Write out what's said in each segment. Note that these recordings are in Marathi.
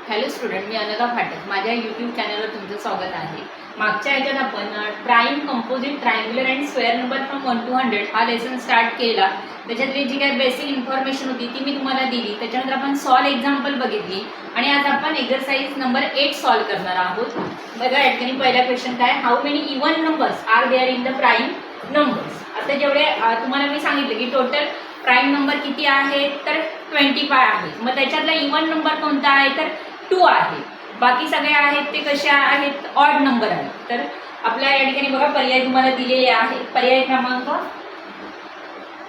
हॅलो स्टुडंट, मी अनघा फाटक. माझ्या यूट्यूब चॅनलवर तुमचं स्वागत आहे. मागच्या ह्याच्यात आपण prime composite triangular and square number from 1 to 100 हा लेसन स्टार्ट केला. त्याच्यातली जी काही बेसिक इन्फॉर्मेशन होती ती मी तुम्हाला दिली. त्याच्यानंतर आपण सॉल्व एक्झाम्पल बघितली आणि आज आपण एक्सरसाइज नंबर 8 सॉल्व करणार आहोत. बघा या ठिकाणी पहिला क्वेश्चन काय, how many even numbers are there in the prime numbers. आता जेवढे तुम्हाला मी सांगितलं की टोटल प्राईम नंबर किती आहेत तर 25 आहेत. मग त्याच्यातला इवन नंबर कोणता आहे तर 2 आहे. बाकी सगळे आहेत ते कसे आहेत, ऑड नंबर आहेत. तर आपल्या या ठिकाणी बघा पर्याय तुम्हाला दिलेले आहेत. पर्याय क्रमांक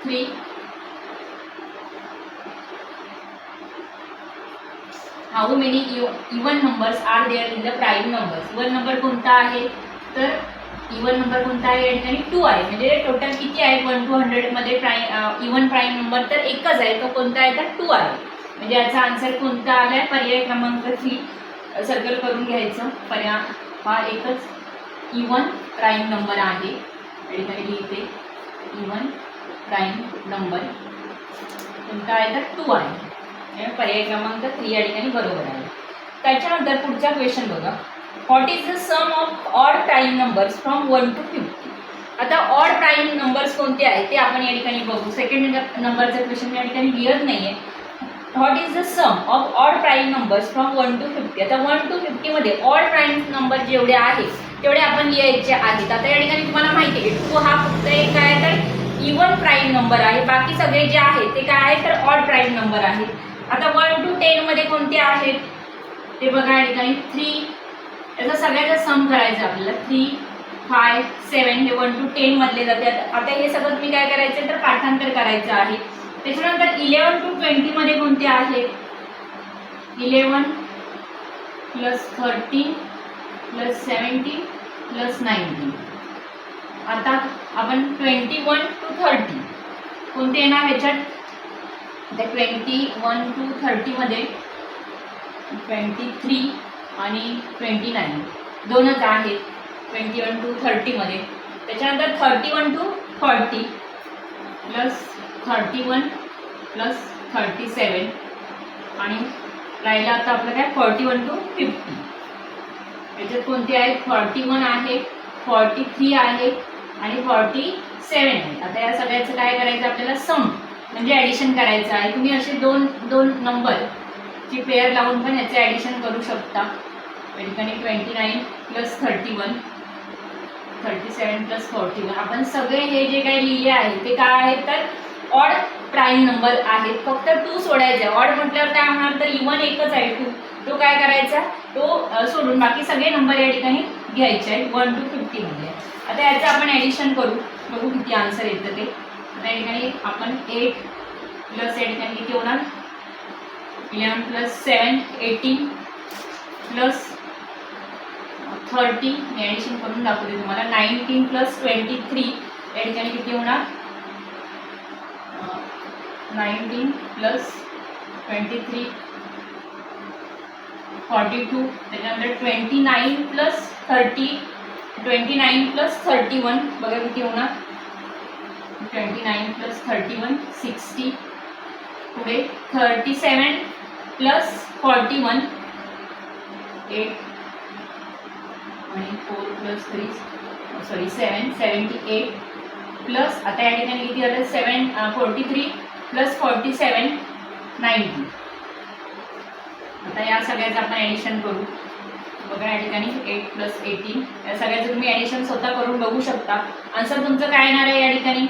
3, how many even numbers are there in the prime numbers. Even number कोणता आहे तर इवन नंबर कोणता आहे या ठिकाणी 2 आहे. म्हणजे टोटल किती आहे 1 to 100 मध्ये इवन प्राईम नंबर तर एकच आहे. तो कोणता आहे तर 2 आहे. म्हणजे याचा आन्सर कोणता आलाय, पर्याय क्रमांक 3 सर्कल करून घ्यायचं. पर्याय हा एकच इवन प्राईम नंबर आहे. या ठिकाणी लिहिते इवन प्राईम नंबर कोणता आहे तर 2 आहे. पर्याय क्रमांक 3 या ठिकाणी बरोबर आहे. त्याच्यानंतर पुढचा क्वेश्चन बघा, what is the sum of odd prime numbers from 1 to 50. आता ऑड प्राईम नंबर्स कोणते आहेत ते आपण या ठिकाणी बघू. सेकंड नंबरचा क्वेश्चन या ठिकाणी लिहित नाहीये. What is the sum of odd prime numbers from 1 to 50. आता 1 to 50 मध्ये ऑड प्राईम नंबर जेवढे आहेत तेवढे आपण लिहायचे आहेत. आता या ठिकाणी तुम्हाला माहिती आहे की 2 हा फक्त एक काय तर इवन प्राईम नंबर आहे. बाकी सगळे जे आहेत ते काय आहे तर ऑड प्राईम नंबर आहेत. आता 1 to 10 मध्ये कोणते आहेत ते बघा. या ठिकाणी 3, याचा सगळ्याचा सम करायचा आपल्याला. 3, 5, 7 हे 1 to 10 मधले जातात. आता हे सगळं तुम्ही काय करायचं तर पाठांतर करायचं आहे. त्याच्यानंतर 11 to 20 मध्ये कोणते आहेत, 11 + 13 + 17 + 19. आता आपण 21 to 30 कोणते येणार ह्याच्यात, आता 21 to 30 मध्ये 23 आणि 29 दोनच आहेत 21 to 30 मध्ये. त्याच्यानंतर 31 to 40 + 31 + 37 आणि राहिलं आता आपलं काय 41 to 50. याच्यात कोणते आहेत, 41 आहे, 43 आहे आणि 47 आहे. आता या सगळ्याचं काय करायचं आपल्याला, सम म्हणजे ॲडिशन करायचं आहे. तुम्ही असे दोन दोन नंबरची पेअर लावून पण याचे ॲडिशन करू शकता. या ठिकाणी 29 + 31, 37 + 41. आपण सगळे हे जे काही लिहिले आहे ते काय आहेत तर ऑड प्राईम नंबर आहेत. फक्त 2 सोडायचे. ऑड म्हटल्यावर काय होणार तर इवन एकच आहे 2. तो काय करायचा, तो सोडून बाकी सगळे नंबर या ठिकाणी घ्यायचे आहेत 1 to 50 मध्ये. आता याचं आपण ॲडिशन करू, बघू किती आन्सर येतं ते. आता या ठिकाणी आपण 8 प्लस या ठिकाणी किती होणार 11 + 7 18 + 30 मी ॲडिशन करून दाखवते तुम्हाला. 19 + 23 या ठिकाणी किती होणार 19 + 23 42. त्याच्यानंतर 29 + 30 29 + 31 बघा किती होणार 29 + 31 60. पुढे 37 + 41 8 आणि 4 + 3 7 78 प्लस आता या ठिकाणी किती आलं 43 + 47 90. आता या सगळ्याचं आपण ॲडिशन करू. बघा या ठिकाणी 8 + 18 या सगळ्याचं तुम्ही ॲडिशन स्वतः करून बघू शकता. आन्सर तुमचं काय येणार आहे या ठिकाणी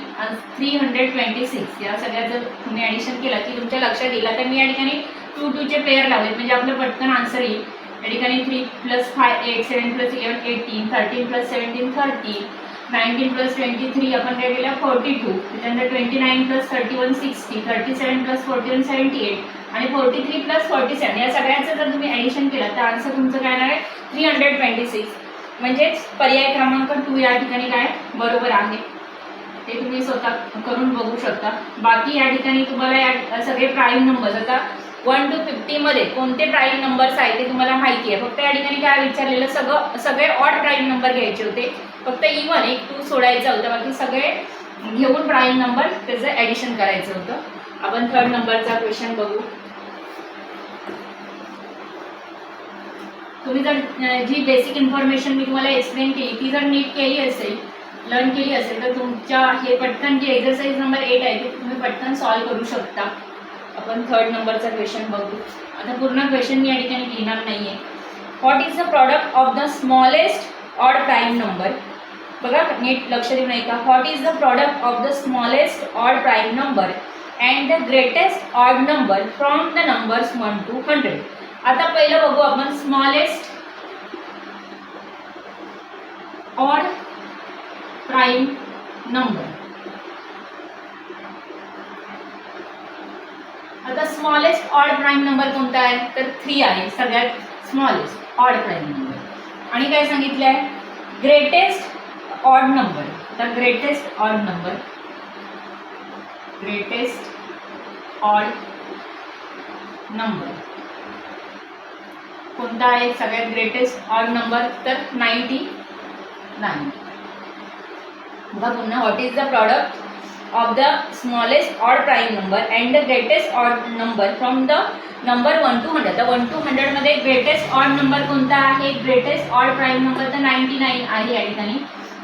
326. या सगळ्याचं तुम्ही ॲडिशन केलं की तुमच्या लक्षात येईल. तर मी या ठिकाणी 2 2 चे पेअर लावले म्हणजे आपलं पटकन आन्सर येईल. या ठिकाणी 3 + 5 8 7 + 11 18 13 + 17 30 19 + 23 आपण काय केलं 42. त्याच्यानंतर 29 + 31 60 37 + 41 78 आणि 43 + 47 या सगळ्याचं जर तुम्ही ॲडिशन केलं तर आन्सर तुमचं काय येणार आहे 326. म्हणजेच पर्याय क्रमांक 2 या ठिकाणी काय बरोबर आहे. ते तुम्ही स्वतः करून बघू शकता. बाकी या ठिकाणी तुम्हाला या सगळे प्राईम नंबर्स आता 1 to 50 मध्ये कोणते प्राईम नंबर्स आहेत ते तुम्हाला माहिती आहे. फक्त या ठिकाणी काय विचारलेलं सगळे ऑड प्राईम नंबर घ्यायचे होते. फक्त इवन 1 2 सोडायचं होतं. बाकी सगळे घेऊन प्राईम नंबर त्याचं ॲडिशन करायचं होतं. आपण 3rd नंबरचा क्वेश्चन बघू. तुम्ही जर जी बेसिक इन्फॉर्मेशन मी तुम्हाला एक्सप्लेन केली ती जर नीट केली असेल, लर्न केली असेल, तर तुमच्या हे पटकन जे एक्सरसाइज नंबर 8 आहे ते तुम्ही पटकन सॉल्व्ह करू शकता. आपण 3rd नंबरचा क्वेश्चन बघू. आता पूर्ण क्वेश्चन मी या ठिकाणी लिहिणार नाही आहे. What is the product of the smallest odd prime number. बघा नीट लक्ष देऊ नये का. What is the product of the smallest odd prime number and the greatest odd number from the numbers 1 to 100. आता पहिलं बघू आपण स्मॉलेस्ट ऑड प्राईम नंबर. आता स्मॉलेस्ट ऑड प्राईम नंबर कोणता आहे तर 3 आहे, सगळ्यात स्मॉलेस्ट ऑड प्राईम नंबर. आणि काय सांगितलं आहे ग्रेटेस्ट ऑड नंबर. तर greatest odd number, greatest odd number कोणता आहे सगळ्यात ग्रेटेस्ट ऑड नंबर तर 99. बघा पुन्हा what is the product of the smallest odd prime number and the greatest odd number from the number 1 to 100. तर 1 to 100 मध्ये ग्रेटेस्ट ऑड नंबर कोणता आहे, ग्रेटेस्ट ऑड प्राईम नंबर तर 99 आहे या ठिकाणी.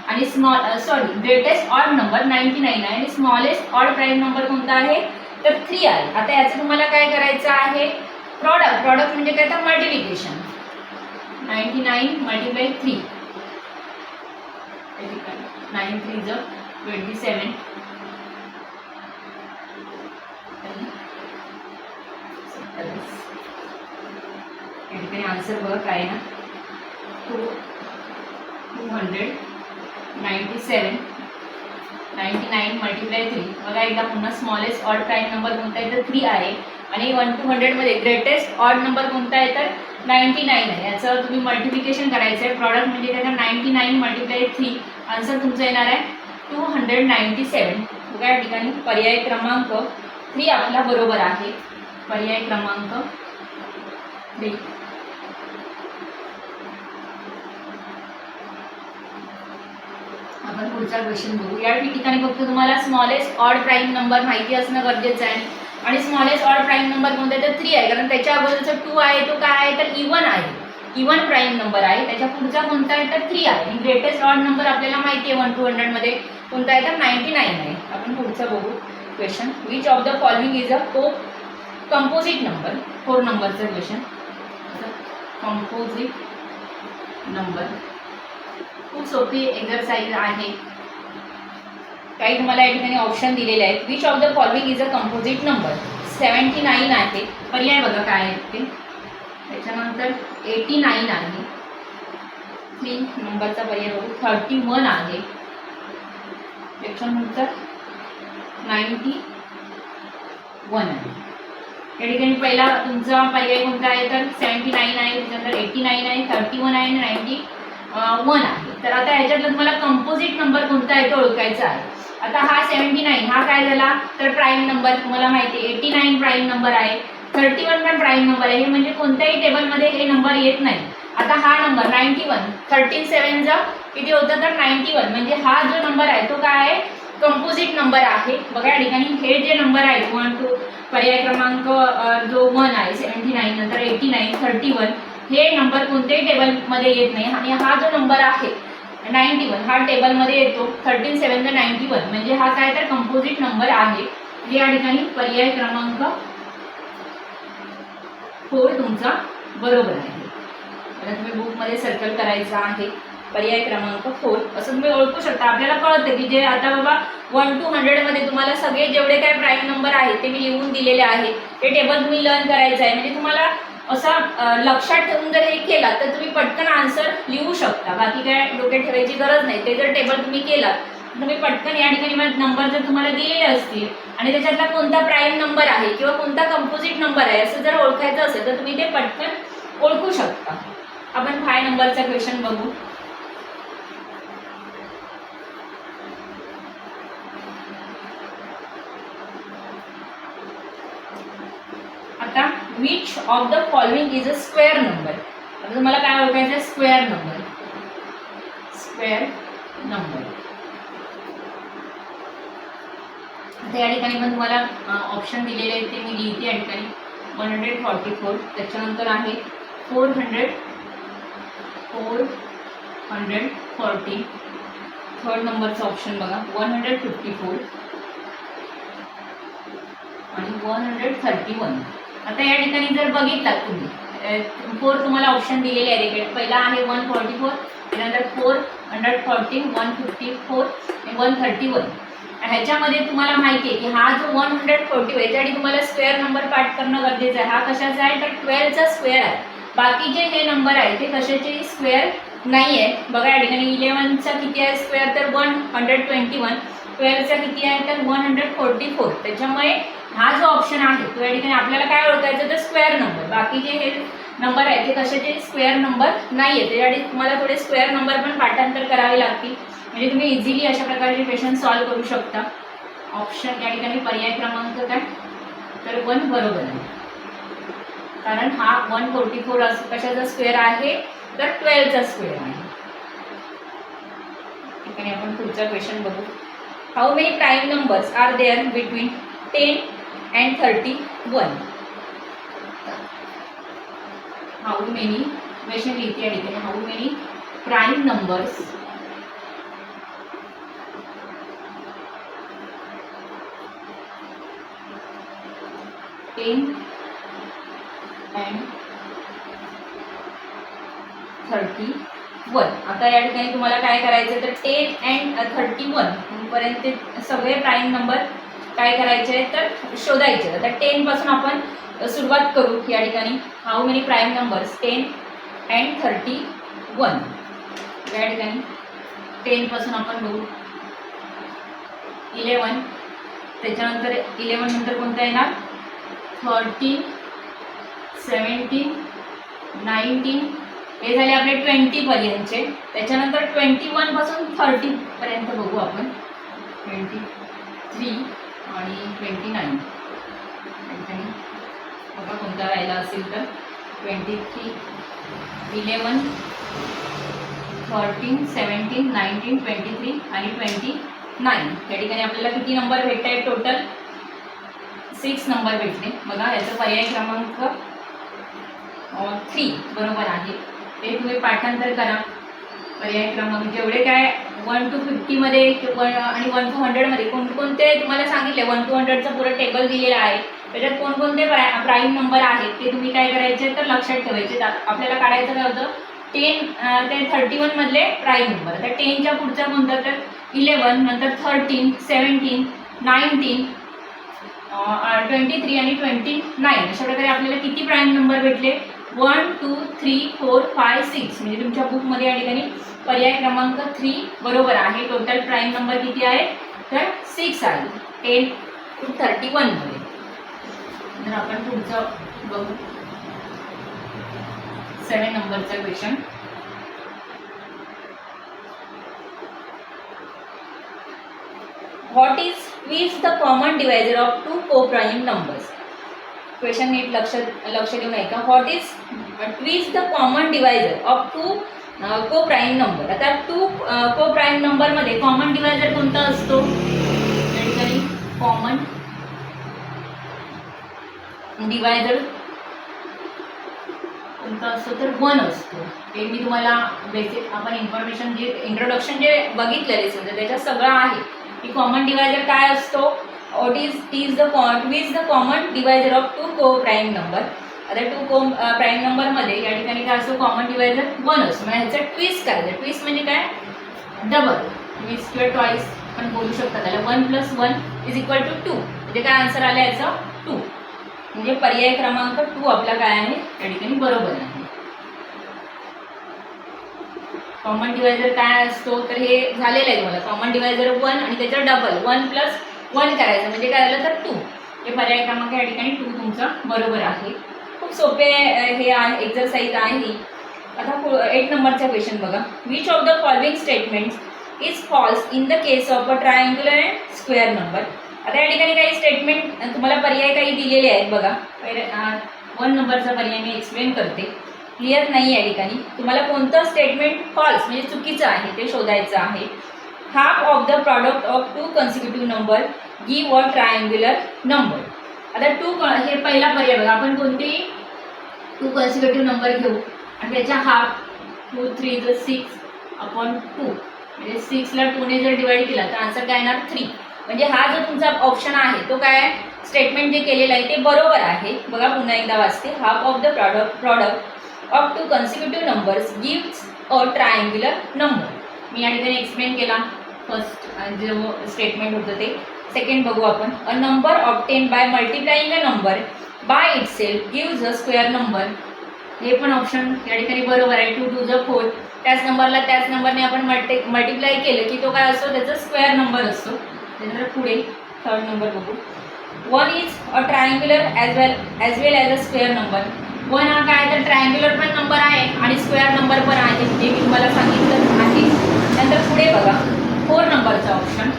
आणि ग्रेटेस्ट ऑड नंबर 99 आहे आणि स्मॉलेस्ट ऑड प्राईम नंबर कोणता आहे तर 3 आहे. आता याचं तुम्हाला काय करायचं आहे प्रॉडक्ट म्हणजे काय तर मल्टिप्लिकेशन. 99 मल्टिप्लाय 3, 9 3 ज 27. या ठिकाणी आन्सर बघा काय ना 297. 99 मल्टिप्लाय 3. बघा एकदा पुन्हा स्मॉलेस्ट ऑड प्राईम नंबर कोणता आहे तर 3 आहे आणि 1 to 100 मध्ये ग्रेटेस्ट ऑड नंबर कोणता आहे तर 99 आहे. याचं तुम्ही मल्टिप्लिकेशन करायचं आहे. प्रॉडक्ट म्हणजे काय तर 99 मल्टिप्लाय 3. आन्सर तुमचं येणार आहे 297. बघा या ठिकाणी पर्याय क्रमांक 3 आपला बरोबर आहे. पर्याय क्रमांक 3. आपण पुढचा क्वेश्चन बघू. या ठिकाणी फक्त तुम्हाला स्मॉलेस्ट ऑड प्राईम नंबर माहिती असणं गरजेचं आहे. आणि स्मॉलेस्ट ऑड प्राईम नंबर कोणता आहे तर 3 आहे, कारण त्याच्या अगोदरचा 2 आहे तो काय आहे तर इवन आहे, इवन प्राईम नंबर आहे. त्याच्या पुढचा कोणता आहे तर 3 आहे. आणि ग्रेटेस्ट ऑड नंबर आपल्याला माहिती आहे 1 to 100 मध्ये कोणता आहे तर 99 आहे. आपण पुढचं बघू question. Which of the following is a composite number. 4 नंबरचं क्वेश्चन. कंपोजिट नंबर खूप सोपी एक्सरसाइज आहे. काही तुम्हाला या ठिकाणी ऑप्शन दिलेले आहेत. Which of the following is a composite number. 79 आहे. पर्याय बघा काय आहेत ते. त्याच्यानंतर 89 आहे. 3 नंबरचा पर्याय बघू 31 आहे. त्याच्यानंतर 91 आहे. या ठिकाणी पहिला तुमचा पर्याय कोणता आहे तर 79 आहे, त्याच्यानंतर 89 आहे, 31 आहे आणि 91 आहे. तर आता ह्याच्यातलं तुम्हाला कंपोजिट नंबर कोणता आहे तो ओळखायचा आहे. आता हा 79 हा काय झाला तर प्राईम नंबर तुम्हाला माहिती आहे. 89 प्राईम नंबर आहे, 31 पण प्राईम नंबर आहे. हे म्हणजे कोणत्याही टेबलमध्ये हे नंबर येत नाही. आता हा नंबर 91 13 7 चा किती होतं तर 91 म्हणजे हा जो नंबर आहे तो काय आहे कंपोजिट नंबर आहे. बघा या ठिकाणी हे जे नंबर आहेत 1 2 पर्याय क्रमांक जो 1 आहे 79 नंतर 89 31 हे नंबर कोणत्याही टेबलमध्ये येत नाही. आणि हा जो नंबर आहे 91 हा टेबलमध्ये येतो. 13 7 तर 91 म्हणजे हा काय तर कंपोजिट नंबर आहे. या ठिकाणी पर्याय क्रमांक 4 तुमचा बरोबर आहे. आता तुम्ही बुकमध्ये सर्कल करायचा आहे पर्याय क्रमांक 4 असं तुम्ही ओळखू शकता. आपल्याला कळतं की जे आता बाबा 1 to 100 मध्ये तुम्हाला सगळे जेवढे काय प्राईम नंबर आहेत ते मी लिहून दिलेले आहे. ते टेबल तुम्ही लर्न करायचं आहे. म्हणजे तुम्हाला असं लक्षात ठेवून जर हे केलं तर तुम्ही पटकन आन्सर लिहू शकता. बाकी काय डोक्यात ठेवायची गरज नाही. ते जर टेबल तुम्ही केलात तुम्ही पटकन या ठिकाणी नंबर जर तुम्हाला दिलेले असतील आणि त्याच्यातला कोणता प्राईम नंबर आहे किंवा कोणता कंपोजिट नंबर आहे असं जर ओळखायचं असेल तर तुम्ही ते पटकन ओळखू शकता. आपण 5 नंबरचा क्वेश्चन बघू. आता which of the following is a square number. आता तुम्हाला काय ओळखायचं आहे स्क्वेअर नंबर. स्क्वेअर नंबर आता या ठिकाणी पण तुम्हाला ऑप्शन दिलेले आहेत ते मी लिहिते. या ठिकाणी 144 त्याच्यानंतर आहे 400 440. थर्ड नंबरचा ऑप्शन बघा 154 आणि 131. आता या ठिकाणी जर बघितलात तुम्ही 4 तुम्हाला ऑप्शन दिलेले आहे. पहिला आहे 144, त्यानंतर 440, 154 आणि 131. ह्याच्यामध्ये तुम्हाला माहिती आहे की हा जो 140 याच्यासाठी तुम्हाला स्क्वेअर नंबर पाठ करणं गरजेचं आहे. हा कशाचा आहे तर 12चा स्क्वेअर आहे. बाकीचे हे नंबर आहे ते कशाचे स्क्वेअर नाही आहे. बघा या ठिकाणी 11चा किती आहे स्क्वेअर तर 121, 12चा किती आहे तर 144. त्याच्यामुळे हा जो ऑप्शन आहे तो या ठिकाणी आपल्याला काय ओळखायचं तर स्क्वेअर नंबर. बाकीचे हे नंबर आहे ते कशाचे स्क्वेअर नंबर नाही आहे. त्यासाठी तुम्हाला थोडे स्क्वेअर नंबर पण पाठांतर करावे लागतील, म्हणजे तुम्ही इझिली अशा प्रकारचे क्वेश्चन सॉल्व्ह करू शकता. ऑप्शन या ठिकाणी पर्याय क्रमांक काय तर 1 बरोबर आहे, कारण हा 144 कशाचा स्क्वेअर आहे तर 12चा स्क्वेअर आहे. ठिकाणी आपण पुढचा क्वेश्चन बघू. How many prime numbers are there between 10 and 31. How many question लिहिते या ठिकाणी. How many prime numbers and 31. आता या ठिकाणी तुम्हाला काय करायचं तर 10 and 31 पर्यंत सगळे प्राईम नंबर काय करायचे तर शोधायचे. आता 10 पासून आपण सुरुवात करू या ठिकाणी. How many prime numbers 10 and 31. या ठिकाणी 10 पासून आपण बघू 11, त्याच्यानंतर 11 नंतर कोणतं येणार 13, 17, 19 हे झाले आपले 20 पर्यंतचे. त्याच्यानंतर 21 पासून 30 पर्यंत बघू आपण 23 आणि 29. बघा कोणता राहिला असेल तर 23, 11, 13, 17, 19, 23 आणि 29. या ठिकाणी आपल्याला किती नंबर भेटत आहेत टोटल 6 नंबर भेटले. बघा याचा पर्याय क्रमांक 3 बरोबर आहे. ते तुम्ही पाठांतर करा. पर्याय क्रमांक जेवढे काय 1 to 50 मध्ये आणि 1 to 100 मध्ये कोणकोणते तुम्हाला सांगितले 1 to 100चं पुरं टेबल दिलेलं आहे. त्याच्यात कोणकोणते प्राईम नंबर आहेत ते तुम्ही काय करायचे तर लक्षात ठेवायचे. आपल्याला काढायचं काय होतं 10 ते 31 मधले प्राईम नंबर. आता 10च्या पुढचा कोणता तर 11, नंतर 13, 17, 19, 23 आणि 29. अशा प्रकारे आपल्याला किती प्राईम नंबर भेटले 1, 2, 3, 4, 5, 6. म्हणजे तुमच्या बुकमध्ये या ठिकाणी पर्याय क्रमांक 3 बरोबर आहे. टोटल प्राईम नंबर किती आहे तर 6 आहे 10 to 31 मध्ये. तर आपण पुढचं बघू 7 नंबरचा question. What is the common divisor of 2 co-prime numbers. Question नीट लक्ष देऊन ऐका. What is the common divisor of 2 co-prime number. आता 2 co-prime नंबरमध्ये कॉमन डिवायझर कोणता असतो या ठिकाणी कॉमन डिवायझर कोणता असतो तर 1 असतो. ते मी तुम्हाला बेसिक आपण इन्फॉर्मेशन जे इंट्रोडक्शन जे बघितलेले समजा त्याच्यात सगळं आहे की कॉमन डिवायझर काय असतो. What is the common divisor of 2 co-prime number. आता 2 co-prime नंबरमध्ये या ठिकाणी काय असतो कॉमन डिवायझर 1 असतो. म्हणजे ह्याचं ट्विस्ट करायचं. ट्विस्ट म्हणजे काय डबल ट्विस्ट किंवा टॉईस पण बोलू शकता त्याला. 1 + 1 = 2. म्हणजे काय आन्सर आलं याचं 2. म्हणजे पर्याय क्रमांक 2 आपला काय आहे या ठिकाणी बरोबर आहे. कॉमन डिवायझर काय असतो तर हे झालेलं आहे तुम्हाला. कॉमन डिवायझर 1 आणि त्याचं डबल 1 + 1 करायचं म्हणजे काय झालं तर 2. हे पर्याय क्रमांक या ठिकाणी 2 तुमचा बरोबर आहे. खूप सोपे हे एक्झरसाइज आहे ही. आता 8 नंबरचा क्वेश्चन बघा. Which of the following statements is falls in the case of a triangular and square number. आता या ठिकाणी काही स्टेटमेंट तुम्हाला पर्याय काही दिलेले आहेत बघा. 1 नंबरचा पर्याय मी एक्सप्लेन करते. क्लिअर नाही या ठिकाणी. तुम्हाला कोणतं स्टेटमेंट फॉल्स म्हणजे चुकीचं आहे ते शोधायचं आहे. Half of the product of 2 consecutive number give a triangular number. आता 2 हे पहिला पर्याय बघा. आपण कोणतेही 2 consecutive नंबर घेऊ आणि त्याच्या हाफ 2 3 = 6 अपॉन 2 म्हणजे 6ला 2ने जर डिवाइड केला तर आन्सर काय येणार 3. म्हणजे हा जो तुमचा ऑप्शन आहे तो काय आहे, स्टेटमेंट जे केलेलं आहे ते बरोबर आहे. बघा पुन्हा एकदा वाचते. Half of the product of 2 consecutive numbers gives a triangular number. मी या ठिकाणी एक्सप्लेन केला फर्स्ट जो स्टेटमेंट होतं ते. सेकंड बघू आपण. A number obtain bye multiplying a number by itself gives a square number. हे पण ऑप्शन या ठिकाणी बरोबर आहे. 2 2 = 4. त्याच नंबरने आपण मल्टिप्लाय केलं की तो काय असतो, त्याचा स्क्वेअर नंबर असतो. त्यानंतर पुढे थर्ड नंबर बघू. 1 is a triangular as well as a square number. 1 हा काय तर ट्रायंग्युलर पण नंबर आहे आणि स्क्वेअर नंबर पण आहे, हे मी तुम्हाला सांगितलं आहे. नंतर पुढे बघा 4 नंबरचा ऑप्शन.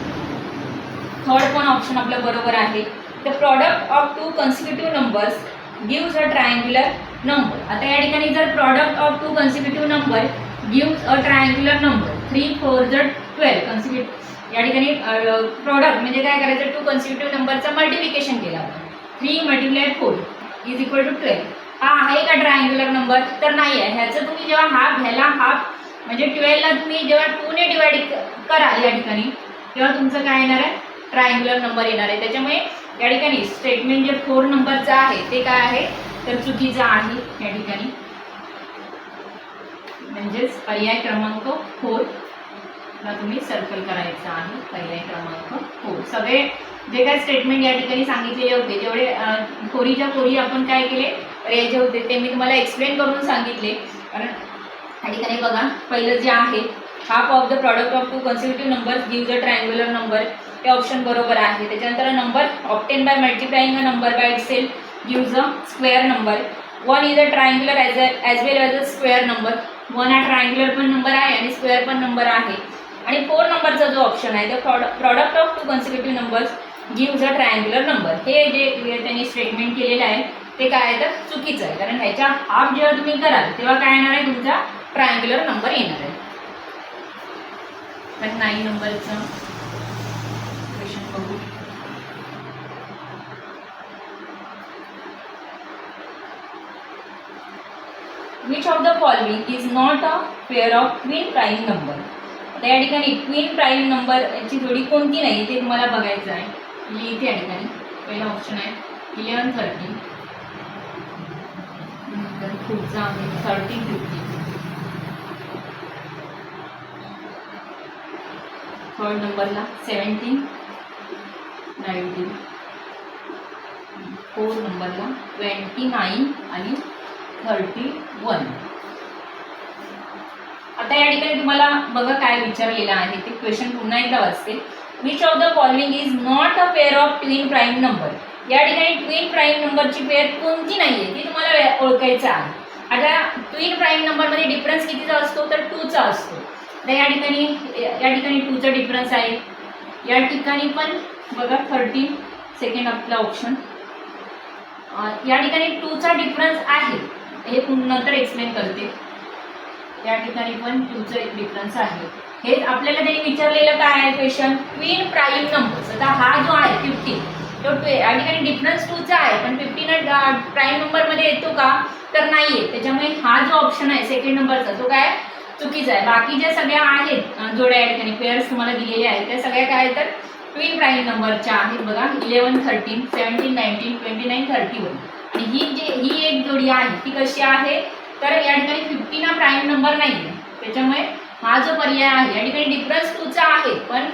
थर्ड पण ऑप्शन आपलं बरोबर आहे. The product of 2 consecutive numbers gives a triangular number. आता या ठिकाणी जर product of 2 कन्सिक्युटिव्ह number gives a triangular number 3 4 = 12 कन्सिक्युटिव्ह. या ठिकाणी प्रॉडक्ट म्हणजे काय करायचं, 2 कन्सिक्युटिव्ह नंबरचं मल्टिप्लिकेशन केलं आपण. 3 × 4 = 12. हा आहे का ट्रायंग्युलर नंबर? तर नाही आहे. ह्याचं तुम्ही जेव्हा हाफ म्हणजे 12ला तुम्ही जेव्हा 2ने डिवाइड कराल या ठिकाणी तेव्हा तुमचं काय येणार आहे, ट्रायंग्युलर नंबर येणार आहे. त्याच्यामुळे या ठिकाणी स्टेटमेंट जे 4 नंबरचं आहे ते काय आहे तर चुकीचं आहे या ठिकाणी. म्हणजेच पर्याय क्रमांक 4 ला तुम्ही सर्कल करायचं आहे. पर्याय क्रमांक 4. सगळे जे काय स्टेटमेंट या ठिकाणी सांगितलेले होते, जेवढे कोरीच्या कोरी आपण काय केले पर्याय जे होते ते मी तुम्हाला एक्सप्लेन करून सांगितले. कारण या ठिकाणी बघा पहिलं जे आहे half of the product of 2 consecutive numbers gives a triangular number, ते ऑप्शन बरोबर आहे. त्याच्यानंतर number obtain bye multiplying a number by itself gives a square number. 1 is a triangular as well as a square number. 1 हा ट्रायंग्युलर पण नंबर आहे आणि स्क्वेअर पण नंबर आहे. आणि 4 नंबरचा जो ऑप्शन आहे the product of 2 consecutive numbers gives a triangular number. हे जे त्यांनी स्टेटमेंट केलेलं आहे ते काय आहे तर चुकीचं आहे. कारण ह्याच्या हाफ जेव्हा तुम्ही कराल तेव्हा काय येणार आहे, तुमचा ट्रायंग्युलर नंबर येणार आहे. पण 9 नंबरचं क्वेश्चन बघू. Which of the following is not a pair of twin prime number. आता या ठिकाणी ट्विन प्राईम नंबरची जोडी कोणती नाही ते तुम्हाला बघायचं आहे. लिहिते या ठिकाणी. पहिला ऑप्शन आहे 11 13. नंतर पुढचा आहे 13 15. थर्ड नंबरला 17 19. 4 नंबरला 29 आणि 31. आता या ठिकाणी तुम्हाला बघा काय विचारलेलं आहे ते क्वेश्चन पुन्हा एकदा वाचते. Which of the following is not a pair of twin prime number. या ठिकाणी ट्विन प्राईम नंबरची पेअर कोणती नाही आहे ती तुम्हाला ओळखायचं आहे. आता ट्विन प्राईम नंबरमध्ये डिफरन्स कितीचा असतो तर 2चा असतो. तर या ठिकाणी 2चा डिफरन्स आहे. या ठिकाणी पण बघा 13 सेकंड आपला ऑप्शन. या ठिकाणी 2चा डिफरन्स आहे, हे नंतर एक्सप्लेन करते. या ठिकाणी पण 2चा एक डिफरन्स आहे. हे आपल्याला त्यांनी विचारलेलं काय आहे क्वेश्चन, ट्विन प्राईम नंबर्स. आता हा जो आहे 15 तो या ठिकाणी डिफरन्स 2चा आहे पण 15 प्राईम नंबरमध्ये येतो का तर नाही आहे. त्याच्यामुळे हा जो ऑप्शन आहे सेकंड नंबरचा तो काय चुकीचा आहे. बाकी ज्या सगळ्या आहेत जोड्या या ठिकाणी पेअर्स तुम्हाला दिलेले आहेत त्या सगळ्या काय तर ट्विन प्राईम नंबरच्या आहेत. बघा 11 13 17 19 29 31. आणि ही एक जोडी आहे ती कशी आहे तर या ठिकाणी 15 हा प्राईम नंबर नाही आहे. त्याच्यामुळे हा जो पर्याय आहे या ठिकाणी डिफरन्स 2चा आहे पण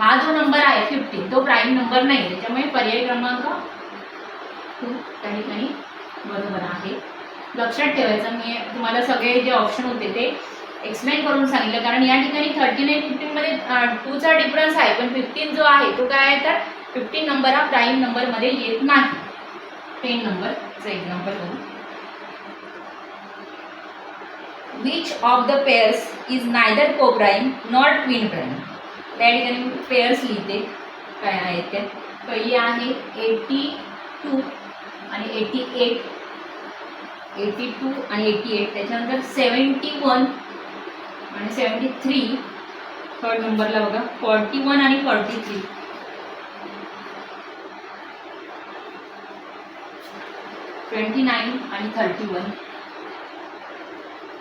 हा जो नंबर आहे 15 तो प्राईम नंबर नाही. त्याच्यामुळे पर्याय क्रमांक 2 त्या ठिकाणी बरोबर आहे. लक्षात ठेवायचं, मी तुम्हाला सगळे जे ऑप्शन होते ते एक्सप्लेन करून सांगितलं. कारण या ठिकाणी 13 आणि 15 मध्ये 2चा डिफरन्स आहे पण 15 जो आहे तो काय आहे तर 15 नंबर हा प्राईम नंबरमध्ये येत नाही. 10 नंबरचं एक्झाम्पल बघू. Which of the pairs is neither को प्राईम नॉट ट्विन प्राईम. त्या ठिकाणी पेअर्स लिहिते काय आहेत त्या. पहिली आहे 82 आणि 88, 82 आणि 88. त्याच्यानंतर 71 आणि 73. थर्ड नंबरला बघा 41 आणि 43. 29 आणि 31.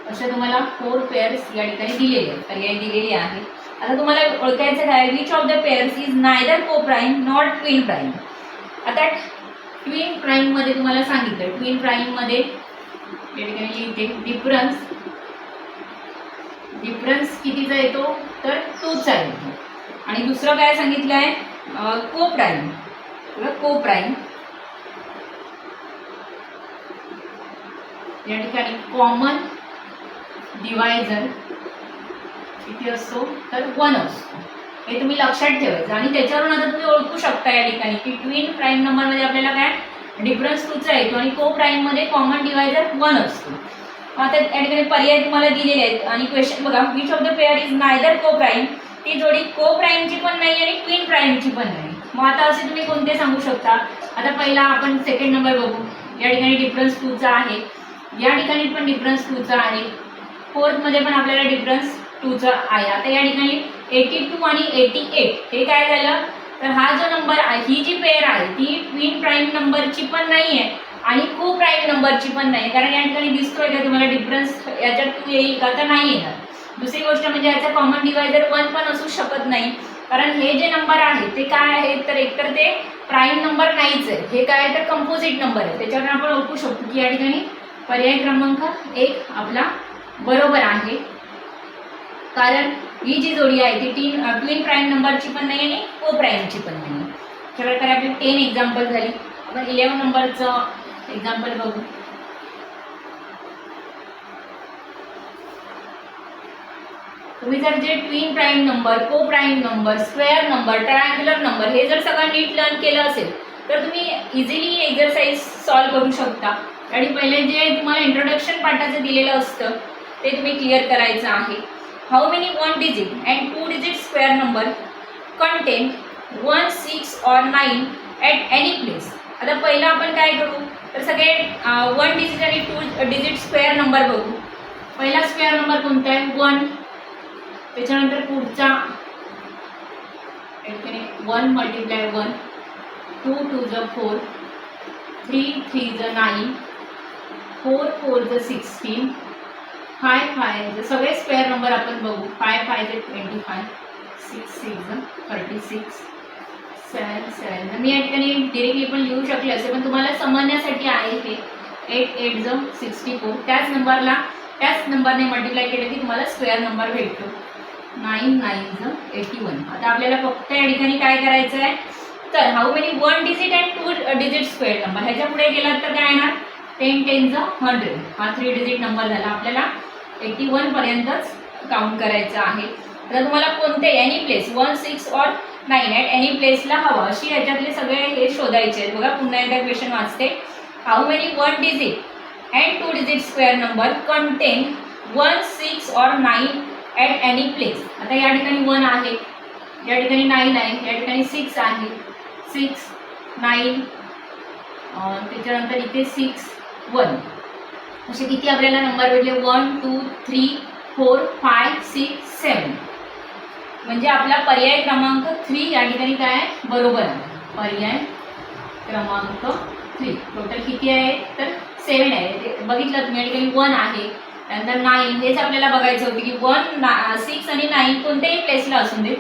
अशा तुम्हाला 4 पेअर्स या ठिकाणी दिलेले आहेत, पर्याय दिलेले आहेत. आता तुम्हाला ओळखायचं काय, which of the pairs is neither को प्राईम नॉट ट्विन प्राईम. आता ट्विन प्राईम मध्ये तुम्हाला सांगितलं, ट्विन प्राईम मध्ये या ठिकाणी लिहिते डिफरन्स कितीचा येतो, तर 2चा येतो. आणि दुसरं काय सांगितलं आहे, को प्राईम या ठिकाणी कॉमन डिवायझर किती असतो, तर 1 असतो. हे तुम्ही लक्षात ठेवायचं. आणि त्याच्यावरून आता तुम्ही ओळखू शकता या ठिकाणी की ट्विन प्राईम नंबरमध्ये आपल्याला काय डिफरन्स 2चा येतो आणि को प्राईममध्ये कॉमन डिवायझर 1 असतो. आता या ठिकाणी पर्याय तुम्हाला दिलेले आहेत आणि क्वेश्चन बघा, which of the pair is neither को प्राईम. ती जोडी को प्राईमची पण नाही आणि ट्विन प्राईमची पण नाही. मग आता असे तुम्ही कोणते सांगू शकता. आता पहिला आपण सेकंड नंबर बघू. या ठिकाणी डिफरन्स 2चा आहे, या ठिकाणी पण डिफरन्स 2चा आहे, फोर्थमध्ये पण आपल्याला डिफरन्स 2चा आहे. आता या ठिकाणी 82 आणि 88 हे काय झालं, तर हा जो नंबर आहे, ही जी पेअर आहे ती ट्विन प्राईम नंबरची पण नाही आहे आणि को प्राईम नंबरची पण नाही. कारण या ठिकाणी दिसतोय का तुम्हाला डिफरन्स याच्यात 2 येईल का, तर नाही येणार. दुसरी गोष्ट म्हणजे याचा कॉमन डिवायझर 1 पण असू शकत नाही. कारण हे जे नंबर आहे ते काय आहे, तर एकतर ते प्राईम नंबर नाहीच आहे, हे काय आहे तर कंपोजिट नंबर आहे. त्याच्यावर आपण ओळखू शकतो की या ठिकाणी पर्याय क्रमांक 1 आपला बरोबर आहे. कारण ही जी जोडी आहे ती ट्विन प्राईम नंबरची पण नाही आणि को प्राईमची पण नाही. अशा प्रकारे आपली 10 एक्झाम्पल झाली. आपण 11 नंबरचं एक्झाम्पल बघू. तुम्ही जर जे ट्विन प्राईम नंबर, को prime number, square number, triangular number हे जर सगळं नीट लर्न केलं असेल तर तुम्ही इझिली एक्झरसाइज सॉल्व्ह करू शकता. आणि पहिले जे तुम्हाला इंट्रोडक्शन पाठाचं दिलेलं असतं ते तुम्ही क्लिअर करायचं आहे. How many 1 digit and 2 digit square number content 1, 6 or 9 at any place. आता पहिलं आपण काय करू, तर सगळे 1 डिजिट आणि 2 डिजिट स्क्वेअर नंबर बघू. पहिला स्क्वेअर नंबर कोणता आहे, 1. त्याच्यानंतर पुढचा 1 मल्टिप्लाय 1, 2 2 ज 4, 3 3 ज 9, 4 4 ज 16, 5 5 ज सगळे स्क्वेअर नंबर आपण बघू. 5 5 ज 25, 6 6 ज 36, 7 7 मी या ठिकाणी डिरेक्टली पण लिहू शकले असे, पण तुम्हाला समजण्यासाठी आहे हे. 8 8 ज 64, त्याच नंबरने मल्टिप्लाय केलं की तुम्हाला स्क्वेअर नंबर भेटतो. 9 9 ज 81. आता आपल्याला फक्त या ठिकाणी काय करायचं आहे, तर how many 1 digit and 2 digit square number ह्याच्या पुढे गेलात तर काय येणार, 10 10 ज 100. हा 3 डिजिट नंबर झाला. आपल्याला 81 पर्यंतच काउंट करायचं आहे. तर तुम्हाला कोणते any place 1 6 or 9 at any प्लेसला हवं अशी याच्यातले सगळे हे शोधायचे आहेत. बघा पुन्हा एकदा क्वेश्चन वाचते. How many 1 digit and 2 digit square number content 1 6 or 9 at any place. आता या ठिकाणी 1 आहे, या ठिकाणी 9 आहे, या ठिकाणी 6 आहे, 6 9 त्याच्यानंतर इथे 6 1. असे किती आपल्याला नंबर भेटले, 1 2 3 4 5 6 7. म्हणजे आपला पर्याय क्रमांक 3 या ठिकाणी काय आहे, बरोबर आहे. पर्याय क्रमांक 3. टोटल किती आहे, तर 7 आहे. बघितलं तुम्ही या ठिकाणी 1 आहे, त्यानंतर 9. हेच आपल्याला बघायचं होतं की 1 6 आणि 9 कोणत्याही प्लेसला असून दे.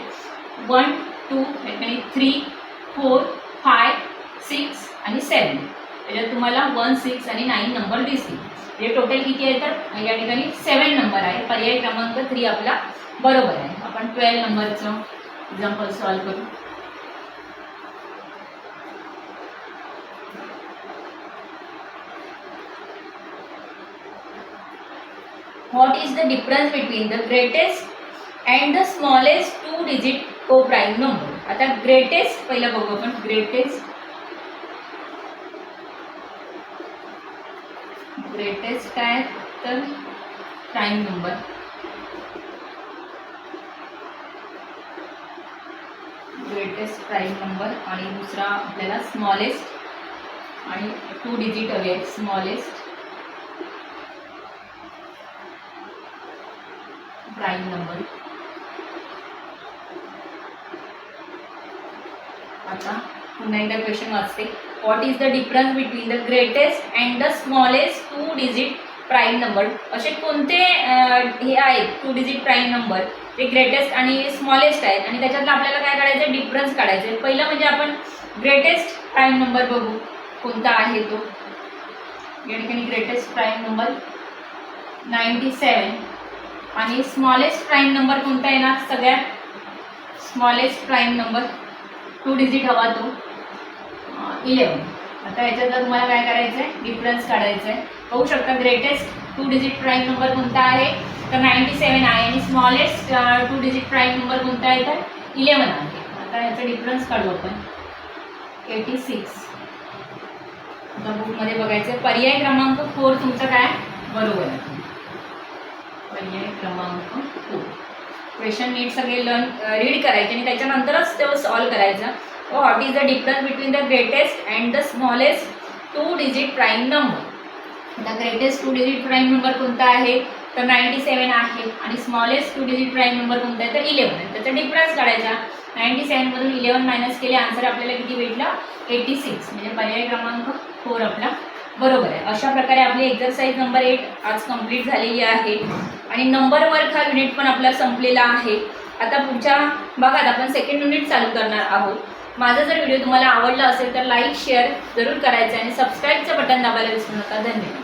1 2 या ठिकाणी 3 4 5 6 आणि 7. त्याच्यात तुम्हाला 1 6 आणि 9 नंबर दिसतील. म्हणजे टोटल किती आहे, तर या ठिकाणी 7 नंबर आहे. पर्याय क्रमांक 3 आपला बरोबर आहे. आपण 12 नंबरचं एक्झाम्पल सॉल्व्ह करू. What is the difference between the greatest and the smallest 2 digit co-prime number? आता ग्रेटेस्ट पहिला बघू आपण. ग्रेटेस्ट काय, तर prime number. Greatest prime number. आणि दुसरा आपल्याला स्मॉलेस्ट आणि 2 डिजिट हवे आहेत. Smallest prime number. आता पुन्हा एकदा क्वेश्चन वाचते. What is the difference between the greatest and the smallest 2 digit prime number, असे कोणते हे आहेत 2 डिजिट प्राईम नंबर ते ग्रेटेस्ट आणि स्मॉलेस्ट आहेत आणि त्याच्यातलं आपल्याला काय काढायचं, डिफरन्स काढायचं आहे. पहिलं म्हणजे आपण ग्रेटेस्ट प्राईम नंबर बघू कोणता आहे तो. या ठिकाणी ग्रेटेस्ट प्राईम नंबर 97 आणि स्मॉलेस्ट प्राईम नंबर कोणता आहे ना, सगळ्यात स्मॉलेस्ट प्राईम नंबर 2 डिजिट हवा तो 11. आता याच्यातलं तुम्हाला काय करायचं आहे, डिफरन्स काढायचं आहे. बघू शकता ग्रेटेस्ट 2 डिजिट प्राईम नंबर कोणता आहे तर 97 आहे आणि स्मॉलेस्ट 2 डिजिट प्राईम नंबर कोणता आहे तर 11 आहे. आता याचा डिफरन्स काढू आपण 86. आता बुकमध्ये बघायचं पर्याय क्रमांक 4 तुमचा काय बरोबर आहे. पर्याय क्रमांक 4 क्वेश्चन नीट सगळे रीड करायचे आणि त्याच्यानंतरच तो सॉल्व करायचा. What is the difference between the greatest and the smallest 2 digit prime number. आता ग्रेटेस्ट 2 डिजिट प्राईम नंबर कोणता आहे तर 97 आहे आणि स्मॉलेस्ट 2 डिजिट प्राईम नंबर कोणता आहे तर 11 आहे. त्याचा डिफरन्स काढायचा. 97 मधून 11 मायनस केले आन्सर आपल्याला किती भेटला 86. म्हणजे पर्याय क्रमांक 4 आपला बरोबर आहे. अशा प्रकारे आपली एक्झरसाइज नंबर 8 आज कंप्लीट झालेली आहे आणि नंबर वर्क हा युनिट पण आपला संपलेला आहे. आता पुढच्या भागात आपण सेकंड युनिट चालू करणार आहोत. माझा जर व्हिडिओ तुम्हाला आवडला असेल तर लाईक शेअर जरूर करायचं आणि सबस्क्राईबचं बटन दाबायला विसरू नका. धन्यवाद.